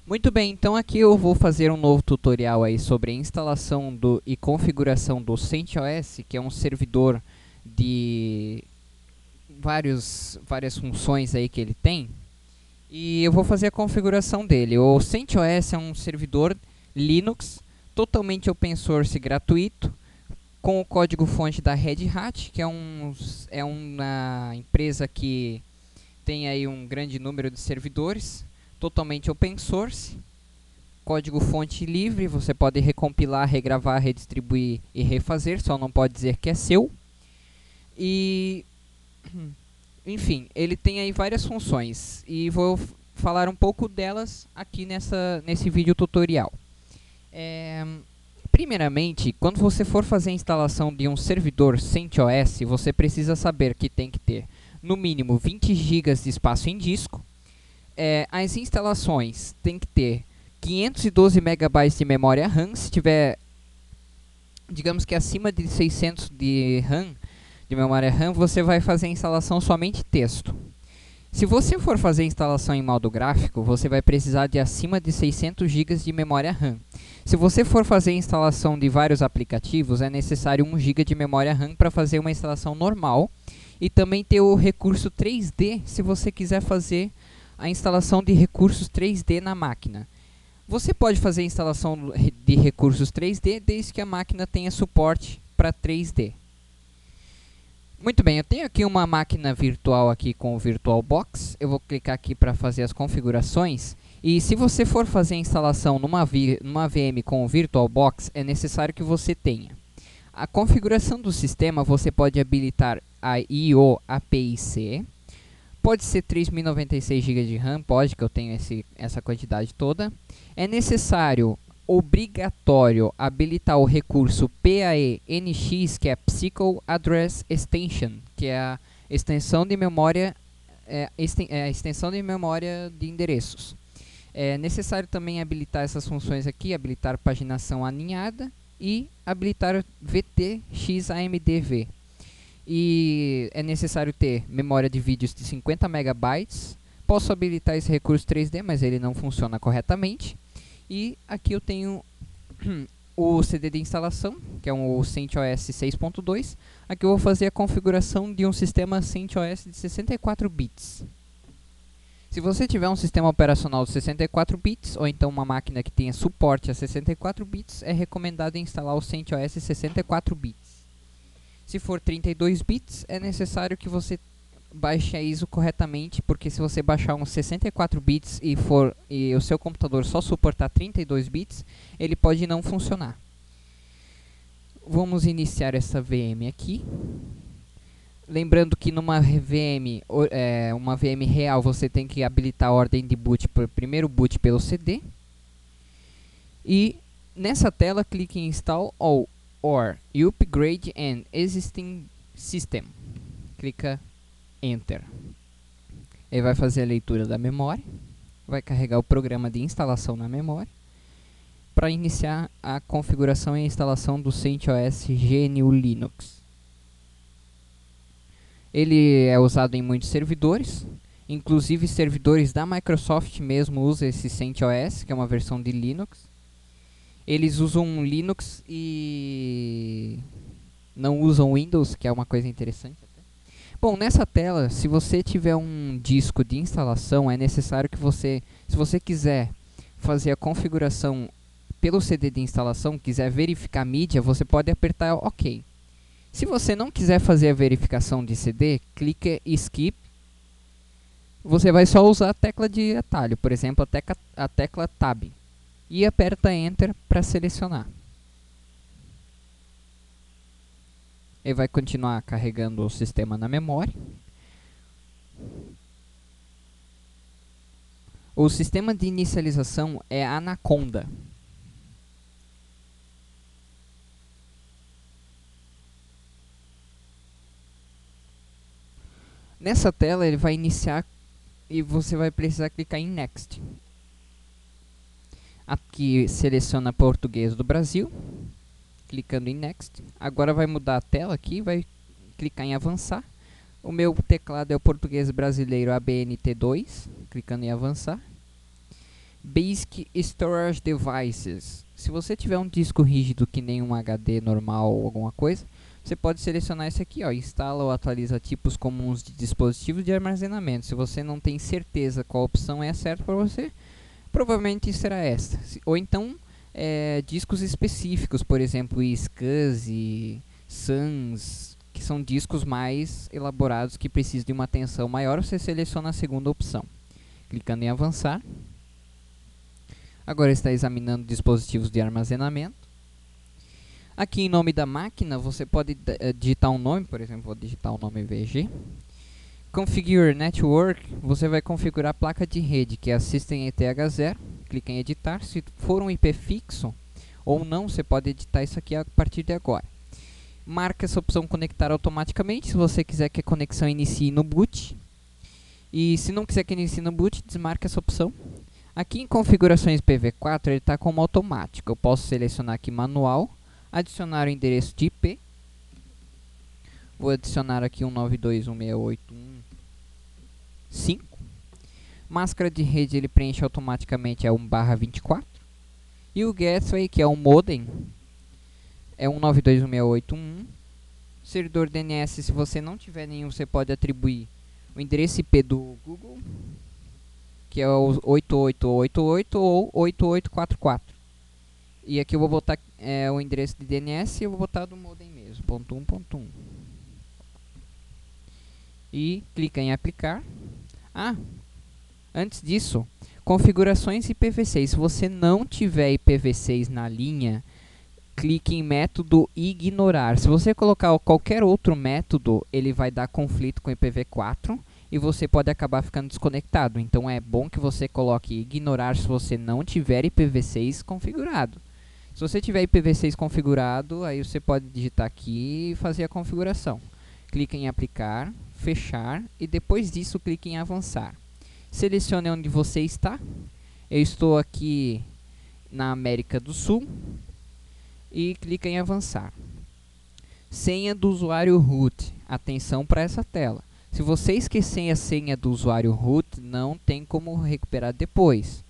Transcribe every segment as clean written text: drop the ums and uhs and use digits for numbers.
Muito bem, então aqui eu vou fazer um novo tutorial aí sobre a instalação e configuração do CentOS, que é um servidor de várias funções aí que ele tem. E eu vou fazer a configuração dele. O CentOS é um servidor Linux, totalmente open source gratuito, com o código-fonte da Red Hat, que é uma empresa que tem aí um grande número de servidores, totalmente open source, código-fonte livre, você pode recompilar, regravar, redistribuir e refazer, só não pode dizer que é seu. E, enfim, ele tem aí várias funções e vou falar um pouco delas aqui nesse vídeo tutorial. Primeiramente, quando você for fazer a instalação de um servidor CentOS, você precisa saber que tem que ter no mínimo 20 GB de espaço em disco. As instalações tem que ter 512 MB de memória RAM. Se tiver, digamos que acima de 600 de RAM, de memória RAM, você vai fazer a instalação somente texto. Se você for fazer a instalação em modo gráfico, você vai precisar de acima de 600 GB de memória RAM. Se você for fazer a instalação de vários aplicativos, é necessário 1 GB de memória RAM para fazer uma instalação normal. E também ter o recurso 3D, se você quiser fazer a instalação de recursos 3D na máquina. Você pode fazer a instalação de recursos 3D desde que a máquina tenha suporte para 3D. Muito bem, eu tenho aqui uma máquina virtual aqui com o VirtualBox. Eu vou clicar aqui para fazer as configurações. E se você for fazer a instalação numa VM com o VirtualBox, é necessário que você tenha a configuração do sistema. Você pode habilitar a I/O API-C. Pode ser 3096 GB de RAM, pode, que eu tenho essa quantidade toda. É necessário, obrigatório, habilitar o recurso PAE-NX, que é Physical Address Extension, que é a extensão de memória, extensão de memória de endereços. É necessário também habilitar essas funções aqui, habilitar paginação alinhada e habilitar VTX-AMD-V. E é necessário ter memória de vídeos de 50 megabytes. Posso habilitar esse recurso 3D, mas ele não funciona corretamente. E aqui eu tenho o CD de instalação, que é o CentOS 6.2. Aqui eu vou fazer a configuração de um sistema CentOS de 64 bits. Se você tiver um sistema operacional de 64 bits, ou então uma máquina que tenha suporte a 64 bits, é recomendado instalar o CentOS 64 bits. Se for 32 bits, é necessário que você baixe a ISO corretamente, porque se você baixar uns 64 bits e o seu computador só suportar 32 bits, ele pode não funcionar. Vamos iniciar essa VM aqui. Lembrando que numa VM, uma VM real, você tem que habilitar a ordem de boot, primeiro boot pelo CD. E nessa tela, clique em Install All or Upgrade an Existing System. Clica Enter. Ele vai fazer a leitura da memória, vai carregar o programa de instalação na memória para iniciar a configuração e instalação do CentOS GNU Linux. Ele é usado em muitos servidores, inclusive servidores da Microsoft mesmo usam esse CentOS, que é uma versão de Linux. Eles usam Linux e não usam Windows, que é uma coisa interessante. Bom, nessa tela, se você tiver um disco de instalação, é necessário que você, se você quiser fazer a configuração pelo CD de instalação, quiser verificar a mídia, você pode apertar OK. Se você não quiser fazer a verificação de CD, clique em Skip. Você vai só usar a tecla de atalho, por exemplo, a tecla Tab. E aperta Enter para selecionar. Ele vai continuar carregando o sistema na memória. O sistema de inicialização é Anaconda. Nessa tela ele vai iniciar e você vai precisar clicar em Next. Aqui seleciona português do Brasil, clicando em Next. Agora vai mudar a tela aqui, vai clicar em avançar. O meu teclado é o português brasileiro ABNT2, clicando em avançar. Basic Storage Devices. Se você tiver um disco rígido que nem um HD normal ou alguma coisa, você pode selecionar esse aqui, ó, instala ou atualiza tipos comuns de dispositivos de armazenamento. Se você não tem certeza qual opção é certa para você, provavelmente será esta. Ou então, discos específicos, por exemplo, SCSI, SANs, que são discos mais elaborados que precisam de uma atenção maior, você seleciona a segunda opção. Clicando em avançar. Agora está examinando dispositivos de armazenamento. Aqui em nome da máquina, você pode digitar um nome, por exemplo, vou digitar o nome VG. Configure Network, você vai configurar a placa de rede, que é a System ETH0. Clica em editar. Se for um IP fixo ou não, você pode editar isso aqui a partir de agora. Marca essa opção conectar automaticamente, se você quiser que a conexão inicie no boot. E se não quiser que inicie no boot, desmarca essa opção. Aqui em configurações IPv4, ele está como automático. Eu posso selecionar aqui manual, adicionar o endereço de IP. Vou adicionar aqui 192.168.1.5. Máscara de rede ele preenche automaticamente, é 1/24. E o gateway, que é o modem, é 192.168.1.1. Servidor DNS, se você não tiver nenhum, você pode atribuir o endereço IP do Google, que é o 8888 ou 8844. E aqui eu vou botar o endereço de DNS e eu vou botar do modem mesmo, .1.1. E clica em aplicar. Antes disso, configurações IPv6. Se você não tiver IPv6 na linha, clique em método ignorar. Se você colocar qualquer outro método, ele vai dar conflito com IPv4 e você pode acabar ficando desconectado. Então é bom que você coloque ignorar se você não tiver IPv6 configurado. Se você tiver IPv6 configurado, aí você pode digitar aqui e fazer a configuração. Clique em aplicar, fechar e depois disso clique em avançar. Selecione onde você está. Eu estou aqui na América do Sul e clique em avançar. Senha do usuário root. Atenção para essa tela. Se você esquecer a senha do usuário root, não tem como recuperar depois.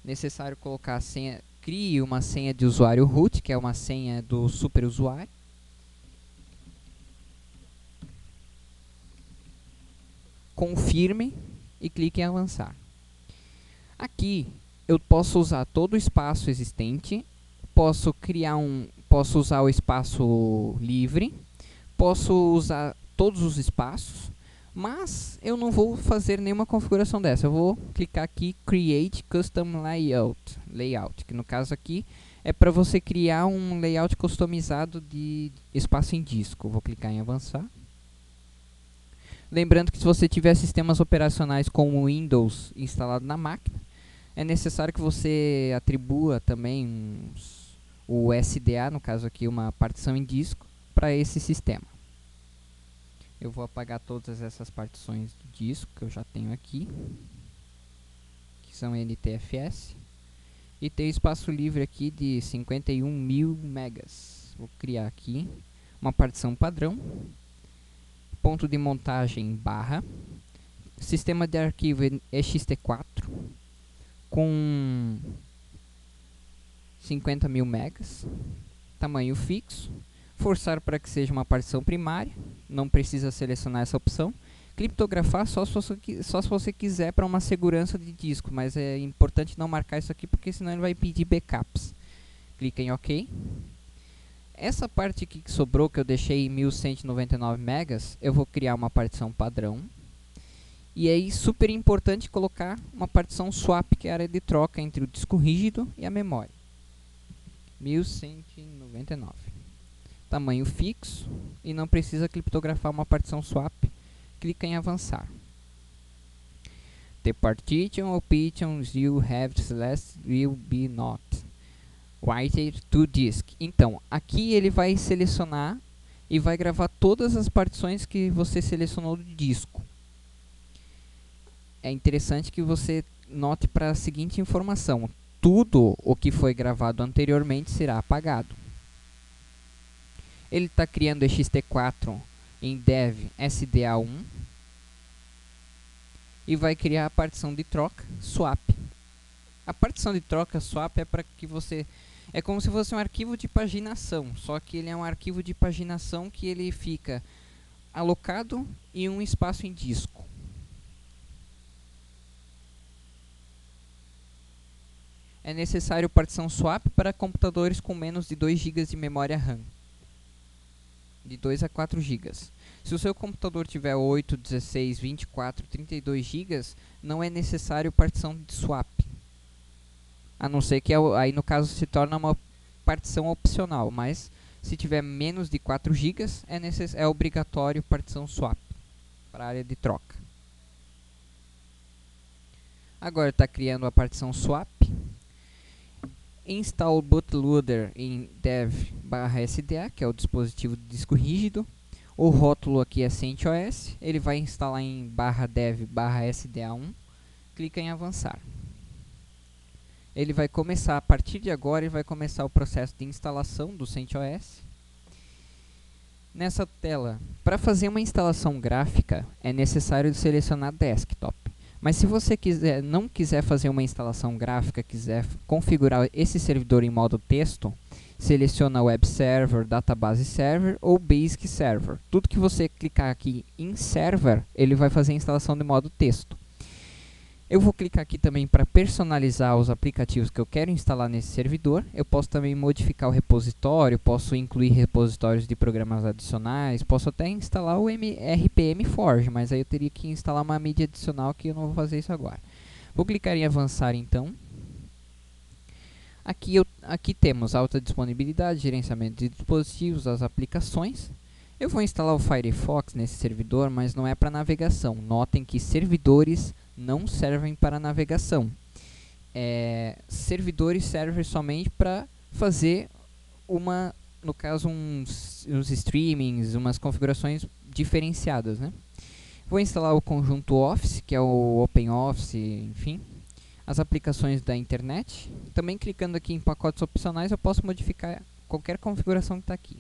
Necessário colocar a senha. Crie uma senha de usuário root, que é uma senha do superusuário. Confirme e clique em avançar. Aqui eu posso usar todo o espaço existente, posso usar o espaço livre, posso usar todos os espaços, mas eu não vou fazer nenhuma configuração dessa. Eu vou clicar aqui Create Custom Layout, que no caso aqui é para você criar um layout customizado de espaço em disco. Vou clicar em avançar. Lembrando que se você tiver sistemas operacionais como Windows instalado na máquina, é necessário que você atribua também o SDA, no caso aqui uma partição em disco, para esse sistema. Eu vou apagar todas essas partições do disco que eu já tenho aqui, que são NTFS, e tem espaço livre aqui de 51.000 megas. Vou criar aqui uma partição padrão, ponto de montagem barra, sistema de arquivo ext4 com 50.000 megas, tamanho fixo. Forçar para que seja uma partição primária, não precisa selecionar essa opção. Criptografar só se você quiser para uma segurança de disco, mas é importante não marcar isso aqui porque senão ele vai pedir backups. Clica em OK. Essa parte aqui que sobrou, que eu deixei em 1199 megas, eu vou criar uma partição padrão. E aí, super importante colocar uma partição swap, que é a área de troca entre o disco rígido e a memória. 1199. Tamanho fixo e não precisa criptografar uma partição swap. Clica em avançar. The partition or partitions you have selected will be not written to disk. Então, aqui ele vai selecionar e vai gravar todas as partições que você selecionou do disco. É interessante que você note para a seguinte informação: tudo o que foi gravado anteriormente será apagado. Ele está criando ext4 em dev SDA1 e vai criar a partição de troca swap. A partição de troca swap é para que você... É como se fosse um arquivo de paginação, só que ele é um arquivo de paginação que ele fica alocado em um espaço em disco. É necessário partição swap para computadores com menos de 2 GB de memória RAM. De 2 a 4 GB. Se o seu computador tiver 8, 16, 24, 32 GB, não é necessário partição de swap. A não ser que aí no caso se torna uma partição opcional, mas se tiver menos de 4 GB é obrigatório partição swap para a área de troca. Agora está criando a partição swap. Install bootloader em dev/sda, que é o dispositivo de disco rígido. O rótulo aqui é CentOS. Ele vai instalar em /dev/sda1. Clica em avançar. Ele vai começar, a partir de agora, ele vai começar o processo de instalação do CentOS. Nessa tela, para fazer uma instalação gráfica, é necessário selecionar Desktop. Mas se você não quiser fazer uma instalação gráfica, quiser configurar esse servidor em modo texto, seleciona Web Server, Database Server ou Basic Server. Tudo que você clicar aqui em Server, ele vai fazer a instalação de modo texto. Eu vou clicar aqui também para personalizar os aplicativos que eu quero instalar nesse servidor. Eu posso também modificar o repositório, posso incluir repositórios de programas adicionais, posso até instalar o RPM Forge, mas aí eu teria que instalar uma mídia adicional que eu não vou fazer isso agora. Vou clicar em avançar então. Aqui temos alta disponibilidade, gerenciamento de dispositivos, as aplicações. Eu vou instalar o Firefox nesse servidor, mas não é para navegação. Notem que servidores não servem para navegação. Servidores servem somente para fazer no caso uns streamings, umas configurações diferenciadas, né? Vou instalar o conjunto Office, que é o OpenOffice, enfim, as aplicações da internet. Também clicando aqui em pacotes opcionais eu posso modificar qualquer configuração que está aqui.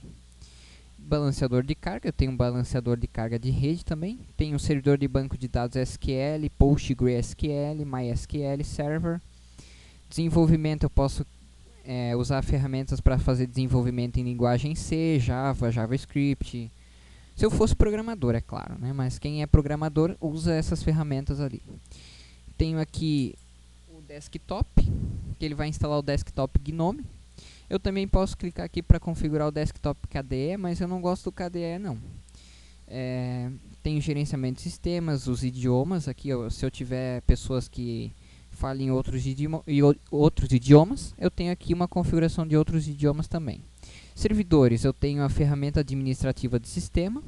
Balanceador de carga, eu tenho um balanceador de carga de rede também. Tenho um servidor de banco de dados SQL, PostgreSQL, MySQL Server. Desenvolvimento, eu posso usar ferramentas para fazer desenvolvimento em linguagem C, Java, JavaScript. Se eu fosse programador, é claro, né? Mas quem é programador usa essas ferramentas ali. Tenho aqui o desktop, que ele vai instalar o desktop GNOME. Eu também posso clicar aqui para configurar o desktop KDE, mas eu não gosto do KDE não. Tem o gerenciamento de sistemas, os idiomas. Aqui, se eu tiver pessoas que falem outros idiomas, eu tenho aqui uma configuração de outros idiomas também. Servidores, eu tenho a ferramenta administrativa de sistema.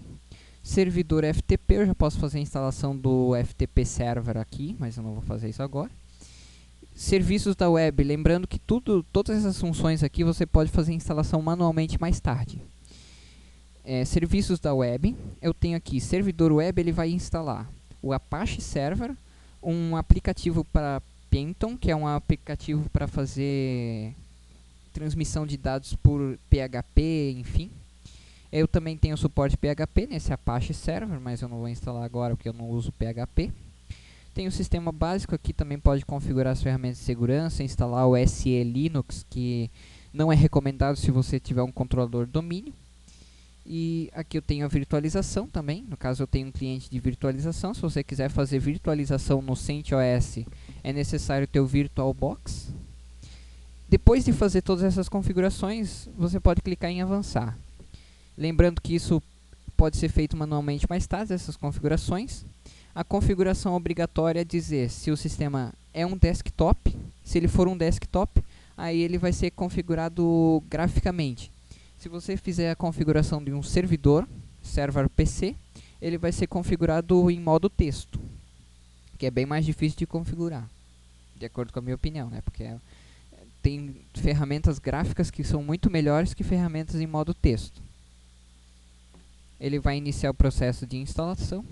Servidor FTP, eu já posso fazer a instalação do FTP Server aqui, mas eu não vou fazer isso agora. Serviços da web, lembrando que todas essas funções aqui você pode fazer a instalação manualmente mais tarde. Serviços da web, eu tenho aqui servidor web, ele vai instalar o Apache Server, um aplicativo para Python, que é um aplicativo para fazer transmissão de dados por PHP, enfim. Eu também tenho suporte PHP nesse Apache Server, mas eu não vou instalar agora porque eu não uso PHP. Tem o sistema básico, aqui também pode configurar as ferramentas de segurança, instalar o SE Linux, que não é recomendado se você tiver um controlador de domínio. E aqui eu tenho a virtualização também, no caso eu tenho um cliente de virtualização. Se você quiser fazer virtualização no CentOS, é necessário ter o VirtualBox. Depois de fazer todas essas configurações, você pode clicar em avançar. Lembrando que isso pode ser feito manualmente mais tarde, essas configurações. A configuração obrigatória é dizer se o sistema é um desktop. Se ele for um desktop, aí ele vai ser configurado graficamente. Se você fizer a configuração de um servidor, server PC, ele vai ser configurado em modo texto, que é bem mais difícil de configurar, de acordo com a minha opinião, né? Porque tem ferramentas gráficas que são muito melhores que ferramentas em modo texto. Ele vai iniciar o processo de instalação.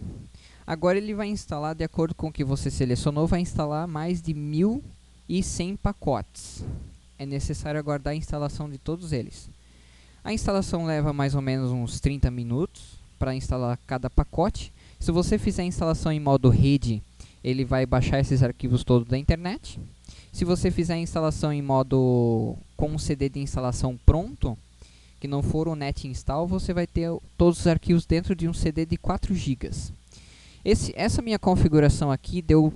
Agora ele vai instalar, de acordo com o que você selecionou, vai instalar mais de 1.100 pacotes. É necessário aguardar a instalação de todos eles. A instalação leva mais ou menos uns 30 minutos para instalar cada pacote. Se você fizer a instalação em modo rede, ele vai baixar esses arquivos todos da internet. Se você fizer a instalação em modo com um CD de instalação pronto, que não for o net install, você vai ter todos os arquivos dentro de um CD de 4 GB. Essa minha configuração aqui deu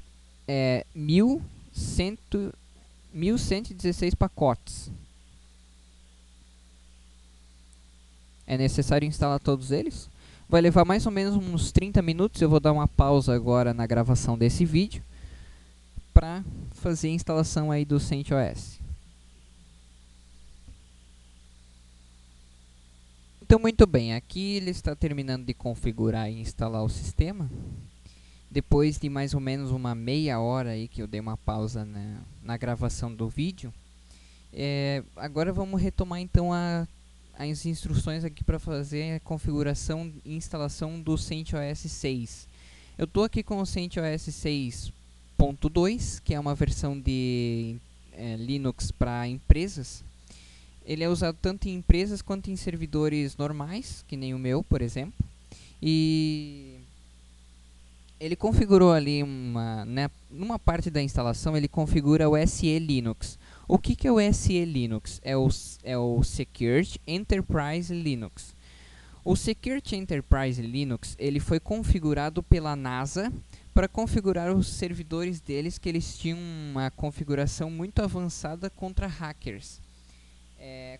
1116 pacotes. É necessário instalar todos eles. Vai levar mais ou menos uns 30 minutos. Eu vou dar uma pausa agora na gravação desse vídeo para fazer a instalação aí do CentOS. Então, muito bem, aqui ele está terminando de configurar e instalar o sistema. Depois de mais ou menos uma meia hora aí que eu dei uma pausa na gravação do vídeo, agora vamos retomar então as instruções aqui para fazer a configuração e instalação do CentOS 6. Eu estou aqui com o CentOS 6.2, que é uma versão de Linux para empresas. Ele é usado tanto em empresas quanto em servidores normais, que nem o meu, por exemplo. E ele configurou ali numa parte da instalação, ele configura o SE Linux. O que é o SE Linux? É o Security Enterprise Linux. O Security Enterprise Linux ele foi configurado pela NASA para configurar os servidores deles, que eles tinham uma configuração muito avançada contra hackers.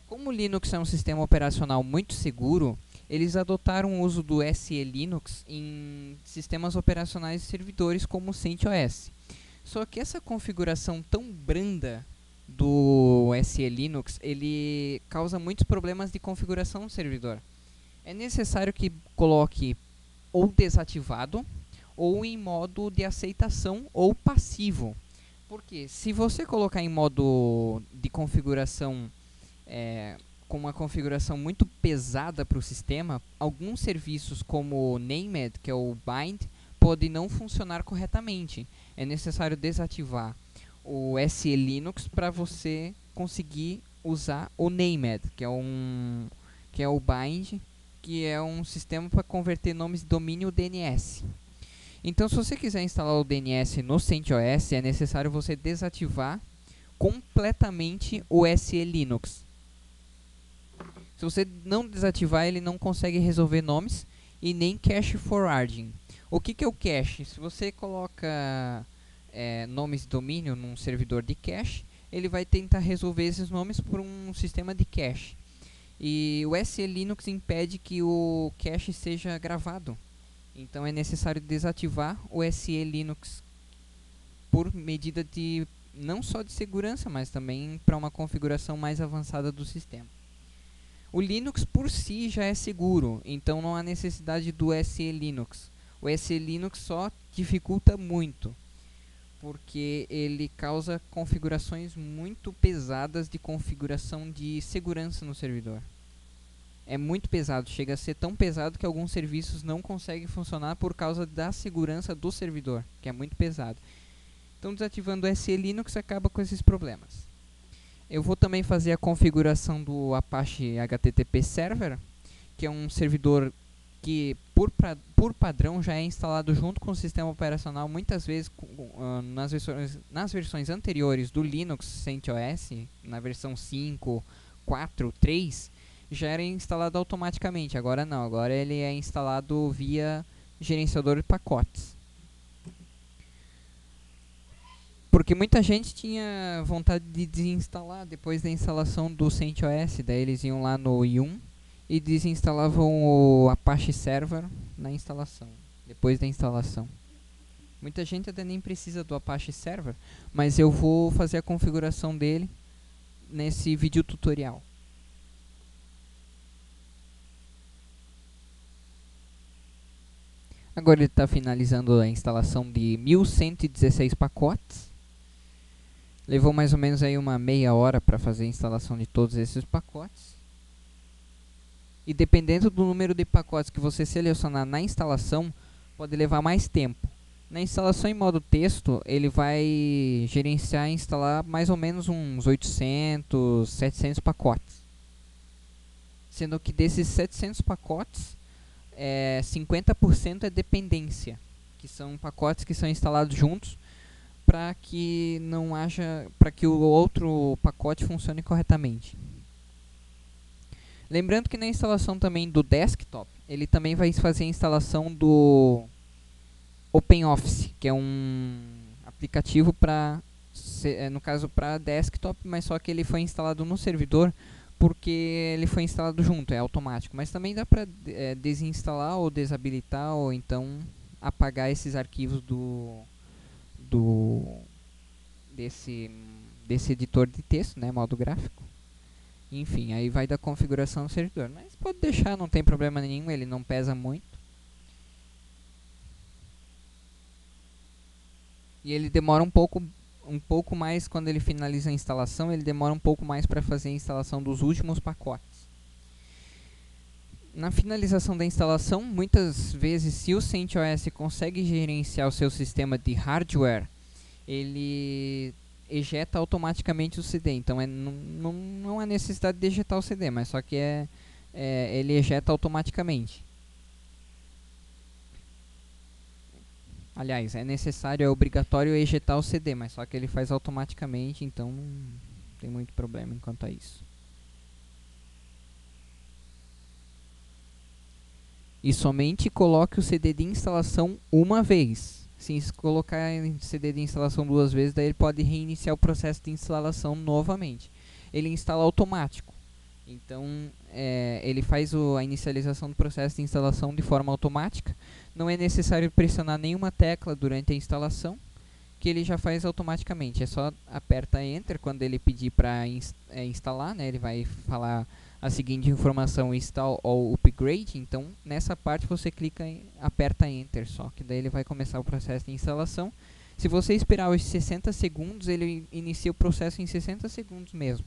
Como o Linux é um sistema operacional muito seguro, eles adotaram o uso do SE Linux em sistemas operacionais e servidores como o CentOS. Só que essa configuração tão branda do SE Linux, ele causa muitos problemas de configuração no servidor. É necessário que coloque ou desativado ou em modo de aceitação ou passivo. Porque se você colocar em modo de configuração com uma configuração muito pesada para o sistema, alguns serviços como o Named, que é o Bind, podem não funcionar corretamente. É necessário desativar o SE Linux para você conseguir usar o Named, que é o Bind, que é um sistema para converter nomes de domínio DNS. Então, se você quiser instalar o DNS no CentOS, é necessário você desativar completamente o SE Linux. Se você não desativar, ele não consegue resolver nomes e nem cache forwarding. O que é o cache? Se você coloca nomes de domínio num servidor de cache, ele vai tentar resolver esses nomes por um sistema de cache. E o SE Linux impede que o cache seja gravado. Então é necessário desativar o SE Linux por medida de não só de segurança, mas também para uma configuração mais avançada do sistema. O Linux por si já é seguro, então não há necessidade do SE Linux. O SE Linux só dificulta muito, porque ele causa configurações muito pesadas de configuração de segurança no servidor. É muito pesado, chega a ser tão pesado que alguns serviços não conseguem funcionar por causa da segurança do servidor, que é muito pesado. Então, desativando o SE Linux acaba com esses problemas. Eu vou também fazer a configuração do Apache HTTP Server, que é um servidor que por padrão já é instalado junto com o sistema operacional. Muitas vezes nas versões anteriores do Linux CentOS, na versão 5, 4, 3, já era instalado automaticamente. Agora não, agora ele é instalado via gerenciador de pacotes. Porque muita gente tinha vontade de desinstalar depois da instalação do CentOS. Daí eles iam lá no Yum e desinstalavam o Apache Server na instalação, depois da instalação. Muita gente até nem precisa do Apache Server, mas eu vou fazer a configuração dele nesse vídeo tutorial. Agora ele está finalizando a instalação de 1116 pacotes. Levou mais ou menos aí uma meia hora para fazer a instalação de todos esses pacotes. E dependendo do número de pacotes que você selecionar na instalação, pode levar mais tempo. Na instalação em modo texto, ele vai gerenciar e instalar mais ou menos uns 800, 700 pacotes. Sendo que desses 700 pacotes, 50% é dependência. que são pacotes que são instalados juntos para que para que o outro pacote funcione corretamente. Lembrando que na instalação também do desktop, ele também vai fazer a instalação do OpenOffice, que é um aplicativo para, no caso, para desktop, mas só que ele foi instalado no servidor porque ele foi instalado junto, é automático. Mas também dá para desinstalar ou desabilitar ou então apagar esses arquivos do desse editor de texto, né, modo gráfico. Enfim, aí vai da configuração do servidor. Mas pode deixar, não tem problema nenhum, ele não pesa muito. E ele demora um pouco mais quando ele finaliza a instalação, ele demora um pouco mais para fazer a instalação dos últimos pacotes. Na finalização da instalação, muitas vezes, se o CentOS consegue gerenciar o seu sistema de hardware, ele ejeta automaticamente o CD. Então não há necessidade de ejetar o CD, mas só que ele ejeta automaticamente. Aliás, é necessário, é obrigatório ejetar o CD, mas só que ele faz automaticamente, então não tem muito problema quanto a isso. E somente coloque o CD de instalação uma vez. Se colocar em CD de instalação duas vezes, daí ele pode reiniciar o processo de instalação novamente. Ele instala automático. Então, ele faz a inicialização do processo de instalação de forma automática. Não é necessário pressionar nenhuma tecla durante a instalação, que ele já faz automaticamente. É só aperta Enter quando ele pedir para instalar, né? Ele vai falar a seguinte informação: Install ou Upgrade. Então, nessa parte você clica e aperta Enter só, que daí ele vai começar o processo de instalação. Se você esperar os 60 segundos, ele inicia o processo em 60 segundos mesmo.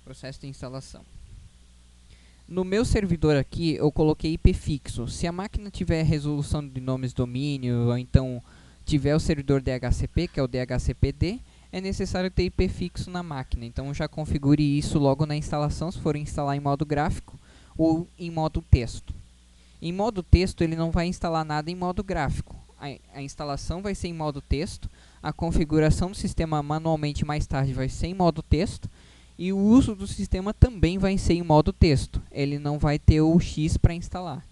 Processo de instalação. No meu servidor aqui, eu coloquei IP fixo. Se a máquina tiver resolução de nomes domínio, ou então tiver o servidor DHCP, que é o DHCPD, é necessário ter IP fixo na máquina. Então já configure isso logo na instalação, se for instalar em modo gráfico ou em modo texto. Em modo texto, ele não vai instalar nada em modo gráfico. A instalação vai ser em modo texto, a configuração do sistema manualmente mais tarde vai ser em modo texto, e o uso do sistema também vai ser em modo texto. Ele não vai ter o X para instalar.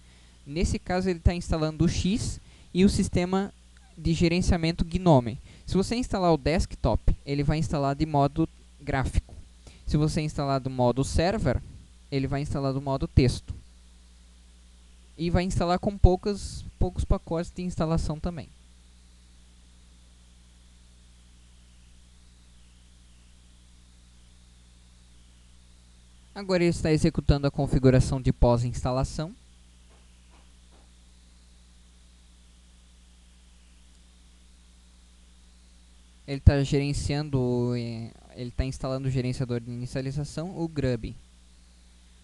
Nesse caso, ele está instalando o X e o sistema de gerenciamento Gnome. Se você instalar o desktop, ele vai instalar de modo gráfico. Se você instalar do modo server, ele vai instalar do modo texto. E vai instalar com poucos pacotes de instalação também. Agora ele está executando a configuração de pós-instalação. Ele está ele está instalando o gerenciador de inicialização, o Grub.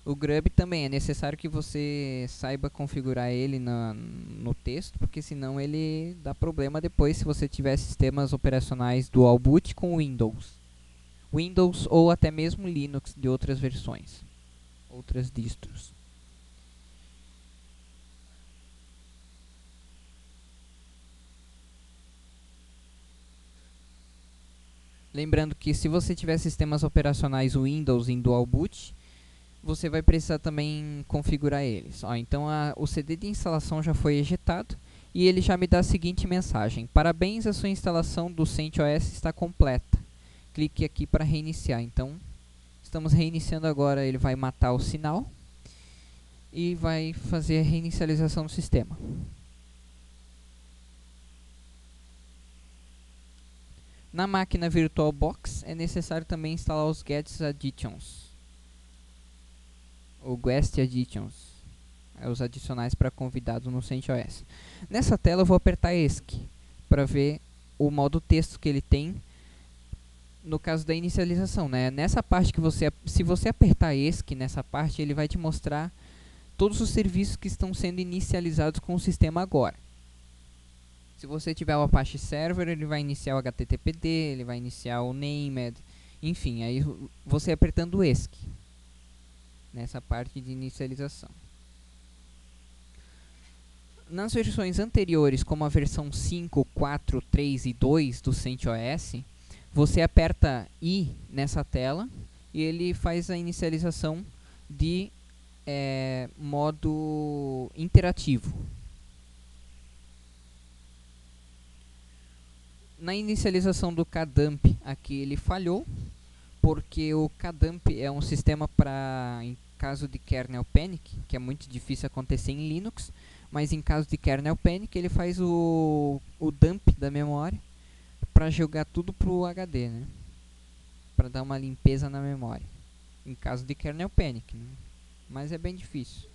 O Grub também é necessário que você saiba configurar ele no texto, porque senão ele dá problema depois se você tiver sistemas operacionais dual boot com Windows ou até mesmo Linux de outras versões, outras distros. Lembrando que se você tiver sistemas operacionais Windows em dual boot, você vai precisar também configurar eles. Então o CD de instalação já foi ejetado e ele já me dá a seguinte mensagem: parabéns, a sua instalação do CentOS está completa. Clique aqui para reiniciar. Então estamos reiniciando agora, ele vai matar o sinal e vai fazer a reinicialização do sistema. Na máquina VirtualBox é necessário também instalar os Guest Additions. O Guest Additions. Os adicionais para convidado no CentOS. Nessa tela eu vou apertar ESC para ver o modo texto que ele tem no caso da inicialização, né? Nessa parte que se você apertar ESC nessa parte, ele vai te mostrar todos os serviços que estão sendo inicializados com o sistema agora. Se você tiver o Apache Server, ele vai iniciar o HTTPD, ele vai iniciar o Named, enfim, aí você apertando ESC nessa parte de inicialização. nas versões anteriores, como a versão 5, 4, 3 e 2 do CentOS, você aperta I nessa tela e ele faz a inicialização de modo interativo. Na inicialização do KDump, aqui ele falhou, porque o KDump é um sistema para, em caso de kernel panic, que é muito difícil acontecer em Linux, mas em caso de kernel panic ele faz o dump da memória para jogar tudo pro HD, né? Para dar uma limpeza na memória, em caso de kernel panic, né? Mas é bem difícil.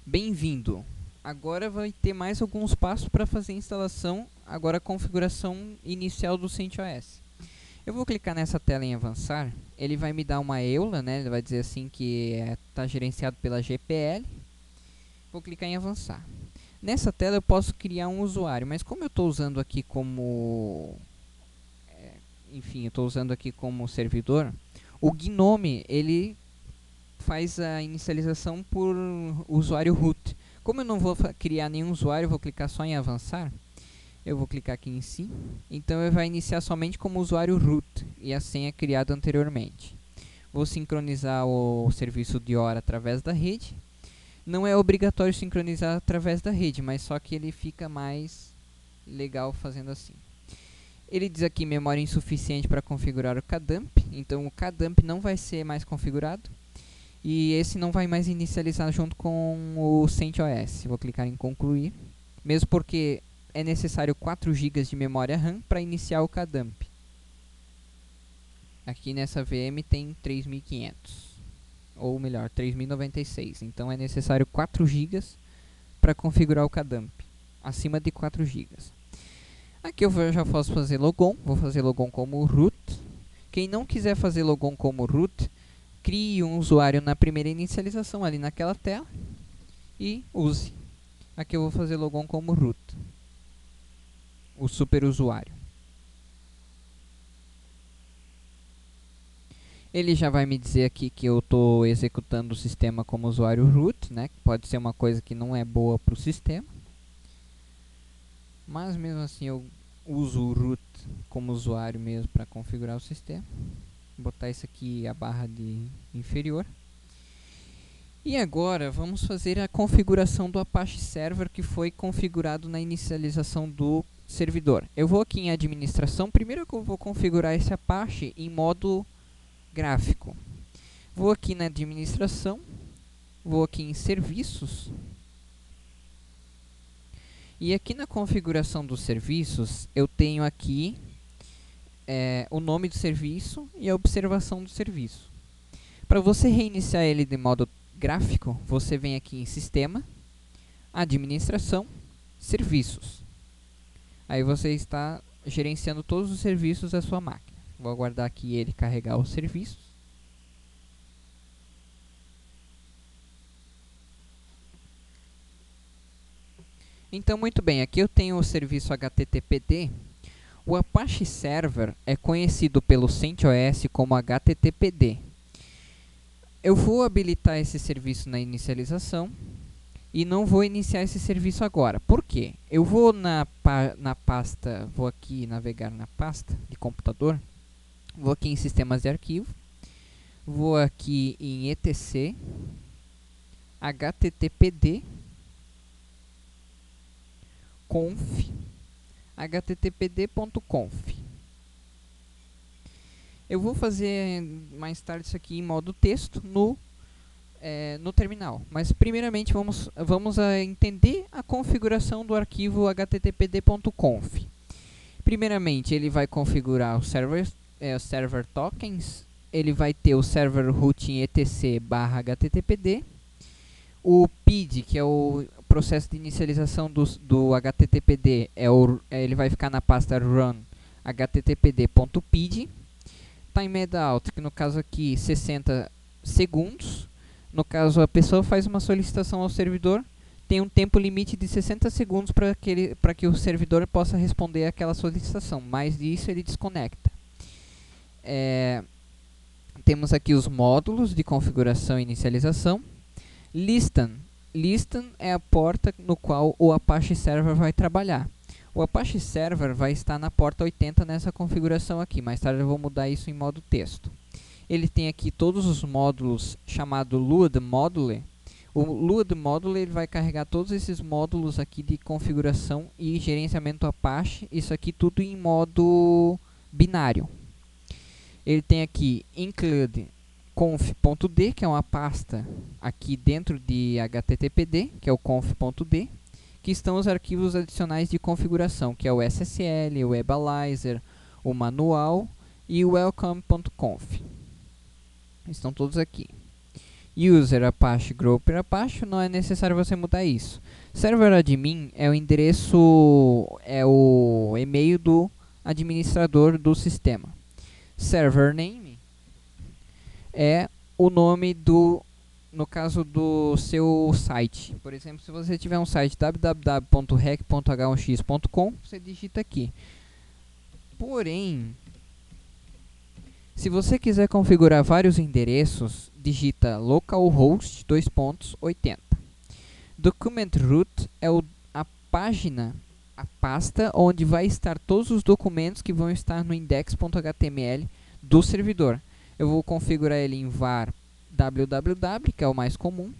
Bem-vindo! Agora vai ter mais alguns passos para fazer a instalação, agora a configuração inicial do CentOS. Eu vou clicar nessa tela em avançar, ele vai me dar uma EULA, né? Ele vai dizer assim que está gerenciado pela GPL. Vou clicar em avançar. Nessa tela eu posso criar um usuário, mas como eu estou usando aqui como... enfim, eu estou usando aqui como servidor, o Gnome, ele faz a inicialização por usuário root. Como eu não vou criar nenhum usuário, eu vou clicar só em avançar. Eu vou clicar aqui em sim. Então ele vai iniciar somente como usuário root e a senha criada anteriormente. Vou sincronizar o serviço de hora através da rede. Não é obrigatório sincronizar através da rede, mas só que ele fica mais legal fazendo assim. Ele diz aqui memória insuficiente para configurar o KDump. Então o KDump não vai ser mais configurado. E esse não vai mais inicializar junto com o CentOS. Vou clicar em concluir. Mesmo porque é necessário 4 GB de memória RAM para iniciar o KDump. Aqui nessa VM tem 3500. Ou melhor, 3096. Então é necessário 4 GB para configurar o KDump. Acima de 4 GB. Aqui eu já posso fazer logon. Vou fazer logon como root. Quem não quiser fazer logon como root, crie um usuário na primeira inicialização ali naquela tela e use. Aqui eu vou fazer logon como root, o super usuário. Ele já vai me dizer aqui que eu estou executando o sistema como usuário root, né? Pode ser uma coisa que não é boa para o sistema, mas mesmo assim eu uso o root como usuário mesmo para configurar o sistema. Vou botar isso aqui a barra de inferior. E agora vamos fazer a configuração do Apache Server que foi configurado na inicialização do servidor. Eu vou aqui em administração. Primeiro eu vou configurar esse Apache em modo gráfico. Vou aqui na administração. Vou aqui em serviços. E aqui na configuração dos serviços eu tenho aqui o nome do serviço e a observação do serviço. Para você reiniciar ele de modo gráfico, você vem aqui em Sistema, Administração, Serviços. Aí você está gerenciando todos os serviços da sua máquina. Vou aguardar aqui ele carregar os serviços. Então, muito bem, aqui eu tenho o serviço HTTPD. O Apache Server é conhecido pelo CentOS como HTTPD. Eu vou habilitar esse serviço na inicialização e não vou iniciar esse serviço agora. Por quê? Eu vou na pasta, vou aqui navegar na pasta de computador, vou aqui em sistemas de arquivo, vou aqui em etc, httpd, conf, httpd.conf. Eu vou fazer mais tarde isso aqui em modo texto no terminal. Mas primeiramente vamos entender a configuração do arquivo httpd.conf. Primeiramente ele vai configurar o server tokens. Ele vai ter o server root em etc/httpd. O PID, que é o processo de inicialização do HTTPD, ele vai ficar na pasta run httpd.pid. Timeout, que no caso aqui 60 segundos. No caso a pessoa faz uma solicitação ao servidor, tem um tempo limite de 60 segundos para que o servidor possa responder aquela solicitação. Mais disso ele desconecta. Temos aqui os módulos de configuração e inicialização. Listan é a porta no qual o Apache Server vai trabalhar. O Apache Server vai estar na porta 80 nessa configuração aqui. Mais tarde eu vou mudar isso em modo texto. Ele tem aqui todos os módulos chamado Load Module. O Load Module ele vai carregar todos esses módulos aqui de configuração e gerenciamento Apache. Isso aqui tudo em modo binário. Ele tem aqui include conf.d, que é uma pasta aqui dentro de httpd, que é o conf.d, que estão os arquivos adicionais de configuração, que é o SSL, o Webalizer, o manual e o welcome.conf. Estão todos aqui. User Apache, Grouper Apache, não é necessário você mudar isso. Server admin é o endereço, é o e-mail do administrador do sistema. Server name é o nome no caso do seu site. Por exemplo, se você tiver um site www.rec.h1x.com, você digita aqui. Porém, se você quiser configurar vários endereços, digita localhost 2.80. Document root é a página, a pasta onde vai estar todos os documentos que vão estar no index.html do servidor. Eu vou configurar ele em var www, que é o mais comum.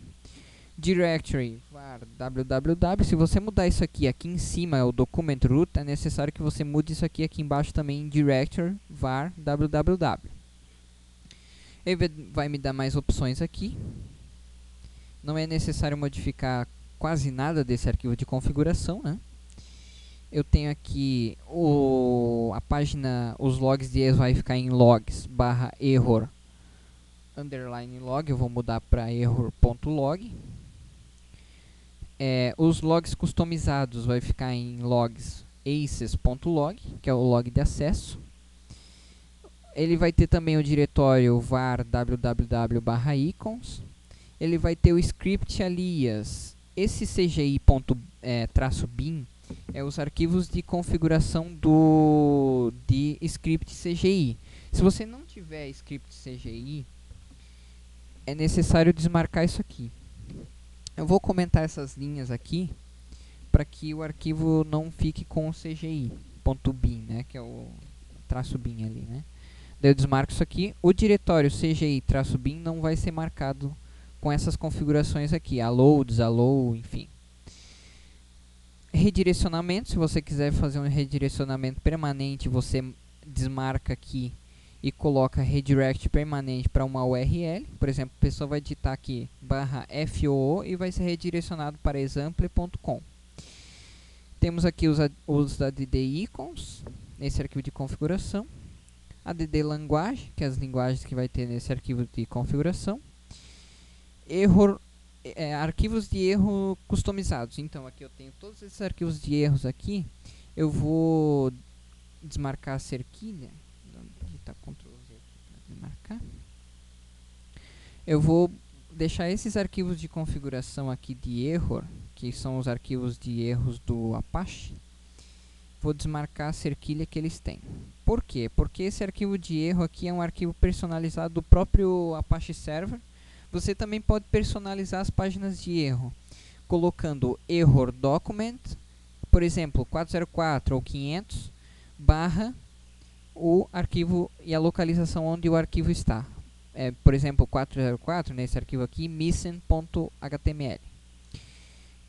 Directory var www. Se você mudar isso aqui em cima é o document root, é necessário que você mude isso aqui embaixo também em directory var www. Ele vai me dar mais opções aqui. Não é necessário modificar quase nada desse arquivo de configuração, né? Eu tenho aqui a página, os logs de erro vai ficar em logs /error underline log. Eu vou mudar para error.log. Os logs customizados vai ficar em logs aces.log, que é o log de acesso. Ele vai ter também o diretório var www/icons. Ele vai ter o script alias. Esse cgi.-bin é os arquivos de configuração de script CGI. Se você não tiver script CGI, é necessário desmarcar isso aqui. Eu vou comentar essas linhas aqui para que o arquivo não fique com o CGI.bin, né, que é o -bin ali, né? Daí eu desmarco isso aqui. O diretório CGI-bin não vai ser marcado com essas configurações aqui, allow, desallow, enfim. Redirecionamento, se você quiser fazer um redirecionamento permanente, você desmarca aqui e coloca redirect permanente para uma URL. Por exemplo, a pessoa vai digitar aqui /foo e vai ser redirecionado para example.com. Temos aqui os add icons nesse arquivo de configuração. Add language, que é as linguagens que vai ter nesse arquivo de configuração. Arquivos de erro customizados. Então aqui eu tenho todos esses arquivos de erros aqui. Eu vou desmarcar a cerquilha. Digitar Ctrl Z para desmarcar. Eu vou deixar esses arquivos de configuração aqui de error, que são os arquivos de erros do Apache. Vou desmarcar a cerquilha que eles têm. Por quê? Porque esse arquivo de erro aqui é um arquivo personalizado do próprio Apache Server. Você também pode personalizar as páginas de erro, colocando error document, por exemplo, 404 ou 500, barra o arquivo e a localização onde o arquivo está. Por exemplo, 404, nesse arquivo aqui, missing.html.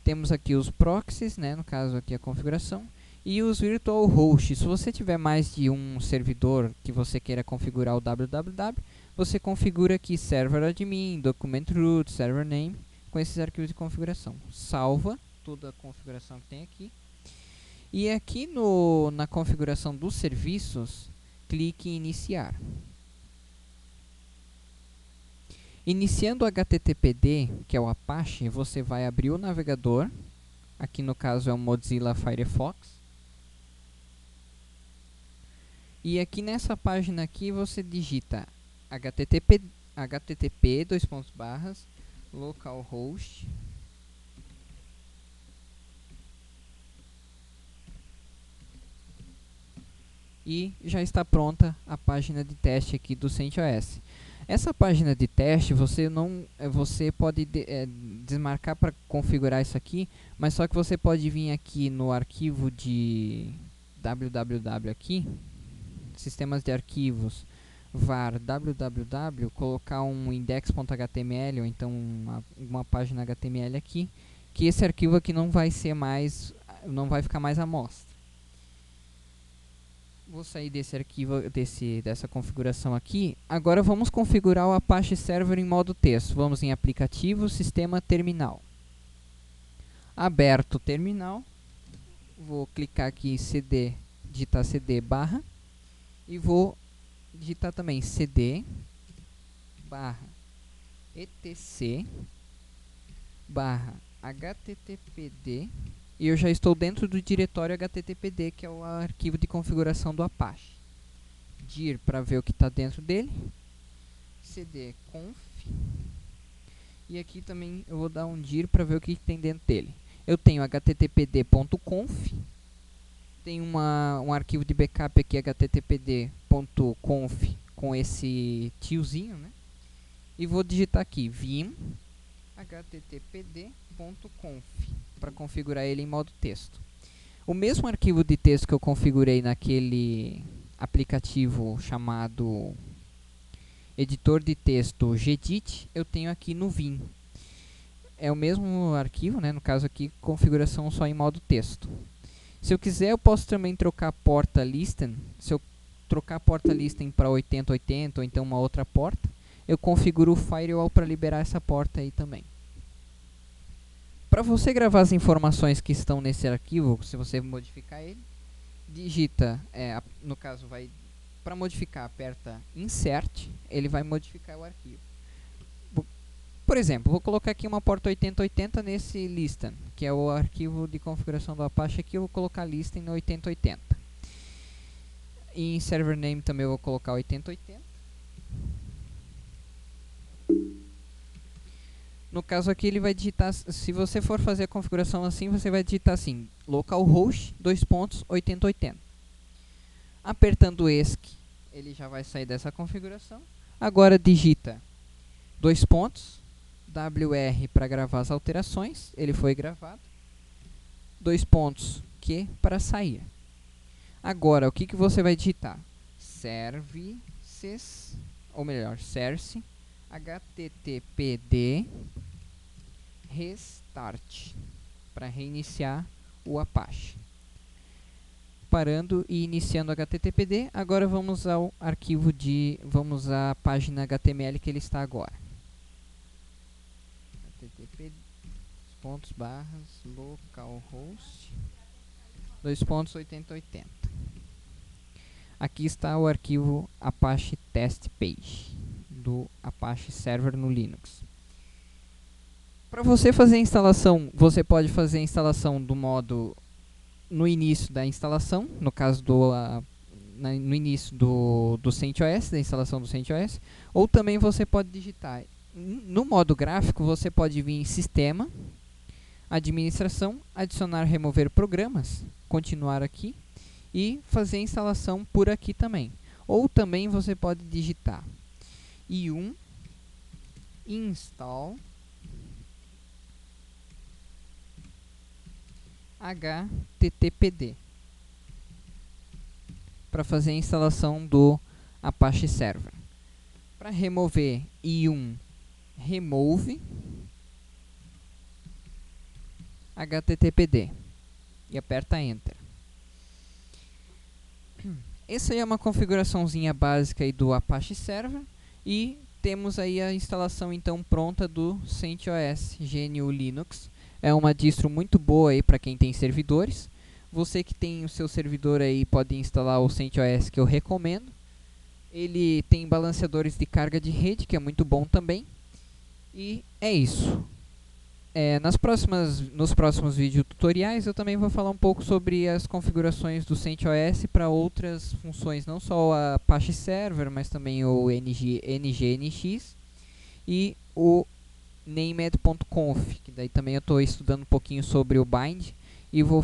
Temos aqui os proxies, né, no caso aqui a configuração, e os virtual hosts. Se você tiver mais de um servidor que você queira configurar o www, você configura aqui server admin, document root, server name, com esses arquivos de configuração. Salva toda a configuração que tem aqui. E aqui na configuração dos serviços, clique em iniciar. Iniciando o HTTPD, que é o Apache, você vai abrir o navegador. Aqui no caso é o Mozilla Firefox. E aqui nessa página aqui você digita http localhost e já está pronta a página de teste aqui do CentOS. Essa página de teste você pode desmarcar para configurar isso aqui, mas só que você pode vir aqui no arquivo de www aqui, sistemas de arquivos, var www, colocar um index.html ou então uma página HTML aqui, que esse arquivo aqui não vai ficar mais à mostra. Vou sair desse arquivo, dessa configuração aqui. Agora vamos configurar o Apache Server em modo texto. Vamos em aplicativo, sistema, terminal. Aberto o terminal, vou clicar aqui em cd, digitar cd barra, e vou digitar também cd barra etc barra httpd, e eu já estou dentro do diretório httpd, que é o arquivo de configuração do Apache. Dir para ver o que está dentro dele, cd conf, e aqui também eu vou dar um dir para ver o que tem dentro dele. Eu tenho httpd.conf, tem um arquivo de backup aqui, httpd.conf, com esse tiozinho, né? E vou digitar aqui vim httpd.conf para configurar ele em modo texto. O mesmo arquivo de texto que eu configurei naquele aplicativo chamado editor de texto Gedit, eu tenho aqui no vim. É o mesmo arquivo, né? No caso aqui, configuração só em modo texto. Se eu quiser, eu posso também trocar a porta listen. Se eu trocar a porta listen para 8080 ou então uma outra porta, eu configuro o firewall para liberar essa porta aí também. Para você gravar as informações que estão nesse arquivo, se você modificar ele, digita, no caso, para modificar, aperta insert, ele vai modificar o arquivo. Por exemplo, vou colocar aqui uma porta 8080 nesse listen, que é o arquivo de configuração do Apache. Aqui eu vou colocar listen no 8080. E em server name também eu vou colocar 8080. No caso aqui ele vai digitar, se você for fazer a configuração assim, você vai digitar assim, localhost 8080. Apertando ESC, ele já vai sair dessa configuração. Agora digita WR para gravar as alterações, ele foi gravado. Q para sair. Agora, o que você vai digitar? Services, ou melhor, serce, httpd restart, para reiniciar o Apache. Parando e iniciando httpd, agora vamos ao arquivo vamos à página HTML que ele está agora. http://localhost 8080. Aqui está o arquivo Apache Test Page do Apache Server no Linux. Para você fazer a instalação, você pode fazer a instalação do modo no início da instalação, no caso no início do CentOS, da instalação do CentOS, ou também você pode digitar no modo gráfico. Você pode vir em Sistema, Administração, Adicionar, Remover Programas, continuar aqui e fazer a instalação por aqui também. Ou também você pode digitar i1 install httpd para fazer a instalação do Apache Server. Para remover i1 remove httpd e aperta Enter. Essa aí é uma configuraçãozinha básica aí do Apache Server, e temos aí a instalação então pronta do CentOS GNU Linux. É uma distro muito boa aí para quem tem servidores. Você que tem o seu servidor aí pode instalar o CentOS, que eu recomendo. Ele tem balanceadores de carga de rede, que é muito bom também. E é isso. Nos próximos vídeos tutoriais eu também vou falar um pouco sobre as configurações do CentOS para outras funções, não só a Apache Server, mas também o NGNX e o named.conf, que daí também eu estou estudando um pouquinho sobre o bind e vou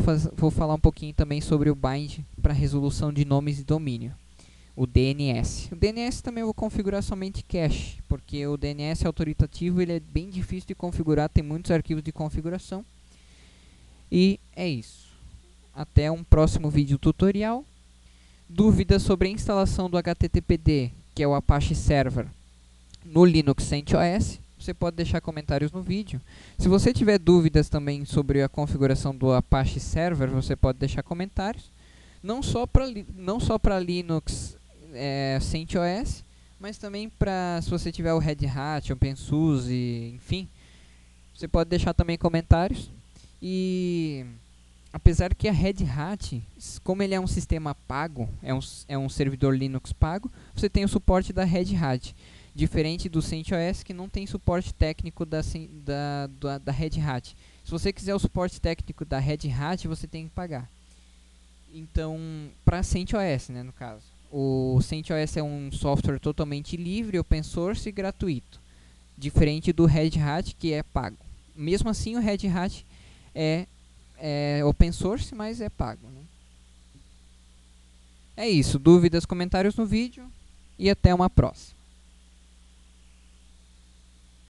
falar um pouquinho também sobre o bind para resolução de nomes de domínio, o DNS. O DNS também eu vou configurar somente cache, porque o DNS autoritativo ele é bem difícil de configurar, tem muitos arquivos de configuração. E é isso. Até um próximo vídeo tutorial. Dúvidas sobre a instalação do HTTPD, que é o Apache Server, no Linux CentOS, você pode deixar comentários no vídeo. Se você tiver dúvidas também sobre a configuração do Apache Server, você pode deixar comentários. Não só para Linux CentOS, mas também para se você tiver o Red Hat, OpenSUSE, enfim, você pode deixar também comentários. E apesar que a Red Hat, como ele é um sistema pago, é um servidor Linux pago, você tem o suporte da Red Hat. Diferente do CentOS, que não tem suporte técnico da Red Hat. Se você quiser o suporte técnico da Red Hat, você tem que pagar. Então, para CentOS, né, no caso. O CentOS é um software totalmente livre, open source e gratuito. Diferente do Red Hat, que é pago. Mesmo assim, o Red Hat é open source, mas é pago, né? É isso. Dúvidas, comentários no vídeo. E até uma próxima.